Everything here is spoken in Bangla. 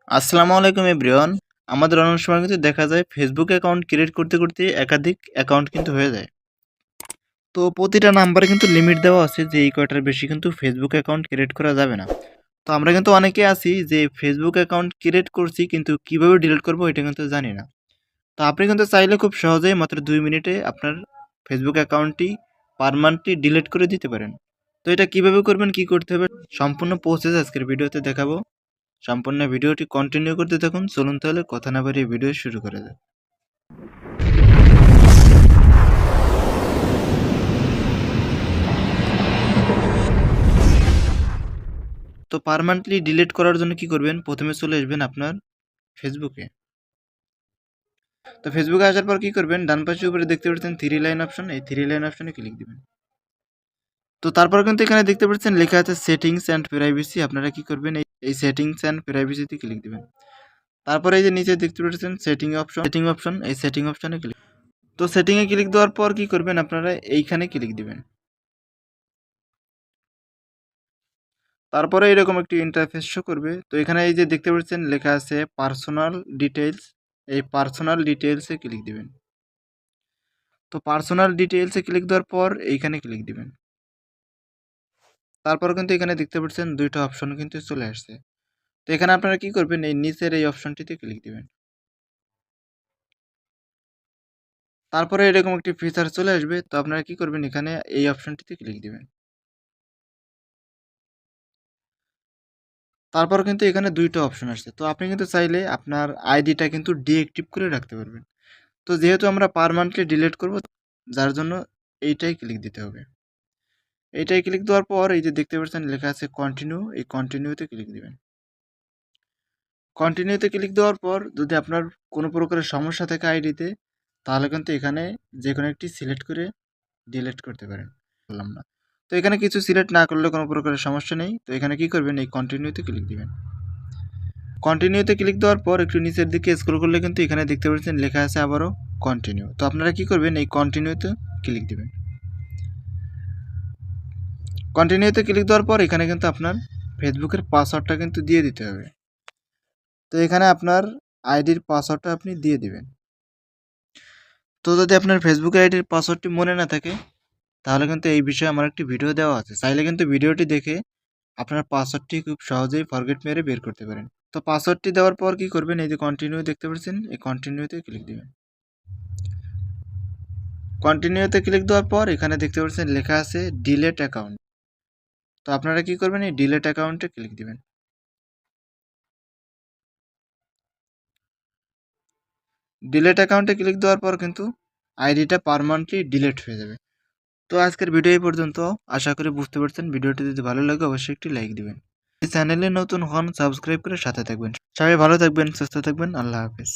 আসসালামু আলাইকুম এভরিওয়ান। আমাদের অনেক সময় কিন্তু দেখা যায় ফেসবুক অ্যাকাউন্ট ক্রিয়েট করতে, করতে একাধিক অ্যাকাউন্ট কিন্তু হয়ে যায়। তো প্রতিটা নাম্বারে কিন্তু লিমিট দেওয়া আছে যে এই কয়টার বেশি কিন্তু ফেসবুক অ্যাকাউন্ট ক্রিয়েট করা যাবে না। তো আমরা কিন্তু অনেকে আছি যে ফেসবুক অ্যাকাউন্ট ক্রিয়েট করছি কিন্তু কিভাবে ডিলিট করব এটা কিন্তু জানি না। তো আপনি কিন্তু চাইলে খুব সহজেই মাত্র 2 মিনিটে আপনার ফেসবুক অ্যাকাউন্টটি পার্মানেন্টলি ডিলিট করে দিতে পারেন। তো এটা কিভাবে করবেন, কি করতে হবে সম্পূর্ণ প্রসেস আজকের ভিডিওতে দেখাবো। সম্পূর্ণ ভিডিওটি কন্টিনিউ করতে থাকুন। চলুন তাহলে কথা না বাড়িয়ে ভিডিও শুরু করা যাক। তো পার্মানেন্টলি ডিলিট করার জন্য কি করবেন, প্রথমে চলে আসবেন আপনার ফেসবুকে। তো ফেসবুকে আসার পর কি করবেন, ডান পাশে উপরে দেখতে পাচ্ছেন থ্রি লাইন অপশন, এই থ্রি লাইন অপশনে ক্লিক দিবেন। তো তারপর কিন্তু এখানে দেখতে পাচ্ছেন লেখা আছে সেটিংস অ্যান্ড প্রাইভেসি, আপনারা কি করবেন এই সেটিংস অ্যান্ড প্রাইভেসিতে ক্লিক দিবেন। তারপরে এই যে নিচে দেখতে পাচ্ছেন সেটিং অপশন, এই সেটিং অপশনে ক্লিক। তো সেটিংয়ে ক্লিক দেওয়ার পর কি করবেন, আপনারা এইখানে ক্লিক দিবেন। তারপরে এরকম একটি ইন্টারফেস শো করবে। তো এখানে এই যে দেখতে পাচ্ছেন লেখা আছে পার্সোনাল ডিটেইলস, এই পার্সোনাল ডিটেইলসে ক্লিক দিবেন। তো পার্সোনাল ডিটেইলসে ক্লিক দেওয়ার পর এইখানে ক্লিক দিবেন। তারপর কিন্তু এখানে দেখতে পাচ্ছেন দুইটা অপশন কিন্তু চলে আসছে। তো এখানে আপনারা কি করবেন, এই নিচের এই অপশনটিতে ক্লিক দিবেন। তারপরে এরকম একটি ফিচার চলে আসবে। তো আপনারা কি করবেন, এখানে এই অপশনটিতে ক্লিক দিবেন। তারপর কিন্তু এখানে দুইটা অপশন আসছে। তো আপনি কিন্তু চাইলে আপনার আইডিটা কিন্তু ডিঅ্যাক্টিভ করে রাখতে পারবেন। তো যেহেতু আমরা পার্মানেন্টলি ডিলিট করব, যার জন্য এইটাই ক্লিক দিতে হবে। এইটাই ক্লিক দেওয়ার পর এই যে দেখতে পাচ্ছেন লেখা আছে কন্টিনিউ, এই কন্টিনিউতে ক্লিক দিবেন। কন্টিনিউতে ক্লিক দেওয়ার পর যদি আপনার কোনো প্রকারের সমস্যা থাকে আইডিতে, তাহলে কিন্তু এখানে যে কোনো একটি সিলেক্ট করে ডিলিট করতে পারেন। বললাম না। তো এখানে কিছু সিলেক্ট না করলে কোনো প্রকারের সমস্যা নেই। তো এখানে কি করবেন, এই কন্টিনিউতে ক্লিক দিবেন। কন্টিনিউতে ক্লিক দেওয়ার পর একটু নিচের দিকে স্ক্রল করলে কিন্তু এখানে দেখতে পাচ্ছেন লেখা আছে আবারও কন্টিনিউ। তো আপনারা কি করবেন, এই কন্টিনিউতে ক্লিক দিবেন। কন্টিনিউতে ক্লিক দেওয়ার পর এখানে কিন্তু আপনার ফেসবুকের পাসওয়ার্ডটা কিন্তু দিয়ে দিতে হবে। তো এখানে আপনার আইডির পাসওয়ার্ডটা আপনি দিয়ে দিবেন। তো যদি আপনার ফেসবুক আইডির পাসওয়ার্ডটি মনে না থাকে, তাহলে কিন্তু এই বিষয়ে আমার একটি ভিডিও দেওয়া আছে, চাইলে কিন্তু ভিডিওটি দেখে আপনার পাসওয়ার্ডটি খুব সহজেই ফরগেট মেরে বের করতে পারেন। তো পাসওয়ার্ডটি দেওয়ার পর কি করবেন, এই যে কন্টিনিউ দেখতে পাচ্ছেন, এই কন্টিনিউতে ক্লিক দিবেন। কন্টিনিউতে ক্লিক দেওয়ার পর এখানে দেখতে পাচ্ছেন লেখা আছে ডিলেট অ্যাকাউন্ট। তো আপনারা কি করবেন, এই ডিলেট অ্যাকাউন্টে ক্লিক দিবেন। ডিলেট অ্যাকাউন্টে ক্লিক দেওয়ার পর কিন্তু আইডিটা পার্মানেন্টলি ডিলিট হয়ে যাবে। তো আজকের ভিডিও এই পর্যন্ত। আশা করি বুঝতে পারছেন। ভিডিওটি যদি ভালো লাগে অবশ্যই একটি লাইক দিবেন। এই চ্যানেলে নতুন হন, সাবস্ক্রাইব করে সাথে থাকবেন। সবাই ভালো থাকবেন, সুস্থ থাকবেন। আল্লাহ হাফেজ।